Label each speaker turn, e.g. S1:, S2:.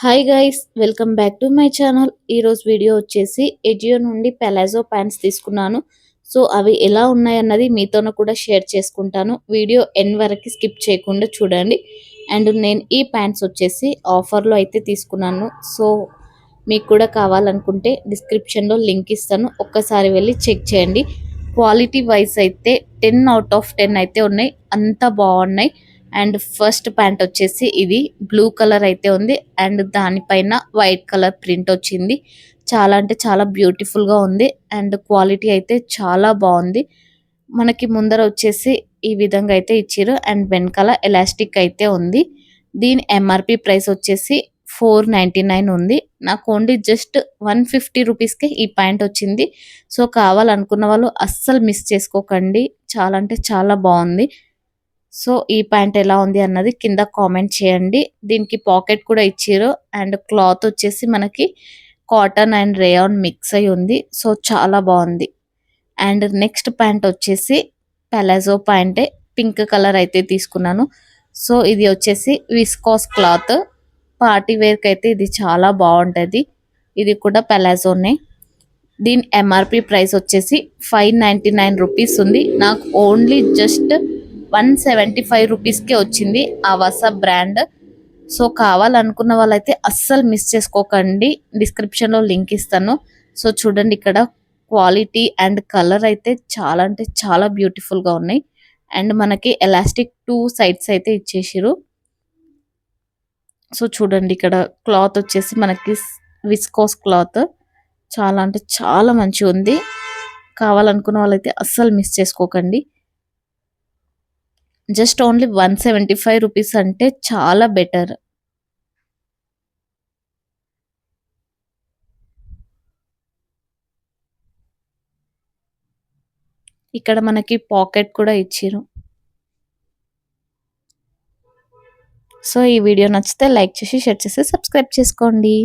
S1: Hi guys, welcome back to my channel. ఈరోజు video వచ్చేసి ఎజియో నుండి పెలాజో ప్యాంట్స్ తీసుకున్నాను. సో అవి ఎలా ఉన్నాయన్నది మీతోనూ కూడా షేర్ చేసుకుంటాను. వీడియో ఎండ్ వరకు స్కిప్ చేయకుండా చూడండి. అండ్ నేను ఈ ప్యాంట్స్ వచ్చేసి ఆఫర్లో అయితే తీసుకున్నాను. సో మీకు కూడా కావాలనుకుంటే డిస్క్రిప్షన్లో లింక్ ఇస్తాను, ఒక్కసారి వెళ్ళి చెక్ చేయండి. క్వాలిటీ వైజ్ అయితే 10/10 అయితే ఉన్నాయి, అంత బాగున్నాయి. అండ్ ఫస్ట్ ప్యాంట్ వచ్చేసి ఇది బ్లూ కలర్ అయితే ఉంది అండ్ దానిపైన వైట్ కలర్ ప్రింట్ వచ్చింది. చాలా అంటే చాలా బ్యూటిఫుల్ గా ఉంది అండ్ క్వాలిటీ అయితే చాలా బాగుంది. మనకి ముందర వచ్చేసి ఈ విధంగా అయితే ఇచ్చారు అండ్ వెనకాల ఎలాస్టిక్ అయితే ఉంది. దీని ఎంఆర్పి ప్రైస్ వచ్చేసి 499 ఉంది. నాకు ఓన్లీ జస్ట్ 150 రూపీస్కే ఈ ప్యాంట్ వచ్చింది. సో కావాలనుకున్న వాళ్ళు అస్సలు మిస్ చేసుకోకండి, చాలా అంటే చాలా బాగుంది. సో ఈ ప్యాంట్ ఎలా ఉంది అన్నది కింద కామెంట్ చేయండి. దీనికి పాకెట్ కూడా ఇచ్చారు అండ్ క్లాత్ వచ్చేసి మనకి కాటన్ అండ్ రేయాన్ మిక్స్ అయి ఉంది. సో చాలా బాగుంది. అండ్ నెక్స్ట్ ప్యాంట్ వచ్చేసి పలాజో ప్యాంటే, పింక్ కలర్ అయితే తీసుకున్నాను. సో ఇది వచ్చేసి విస్కాస్ క్లాత్, పార్టీ వేర్కి అయితే ఇది చాలా బాగుంటుంది. ఇది కూడా పలాజోనే. దీని ఎంఆర్పి ప్రైస్ వచ్చేసి 599 రూపీస్ ఉంది. నాకు ఓన్లీ జస్ట్ 175 రూపీస్కే వచ్చింది ఆ వస బ్రాండ్. సో కావాలనుకున్న వాళ్ళైతే అస్సలు మిస్ చేసుకోకండి, డిస్క్రిప్షన్లో లింక్ ఇస్తాను. సో చూడండి, ఇక్కడ క్వాలిటీ అండ్ కలర్ అయితే చాలా అంటే చాలా బ్యూటిఫుల్గా ఉన్నాయి. అండ్ మనకి ఎలాస్టిక్ 2 సైడ్స్ అయితే ఇచ్చేసారు. సో చూడండి, ఇక్కడ క్లాత్ వచ్చేసి మనకి విస్కోస్ క్లాత్, చాలా అంటే చాలా మంచిగా ఉంది. కావాలనుకున్న వాళ్ళైతే అస్సలు మిస్ చేసుకోకండి. జస్ట్ ఓన్లీ 175 రూపీస్ అంటే చాలా బెటర్. ఇక్కడ మనకి పాకెట్ కూడా ఇచ్చారు. సో ఈ వీడియో నచ్చితే లైక్ చేసి షేర్ చేసి సబ్స్క్రైబ్ చేసుకోండి.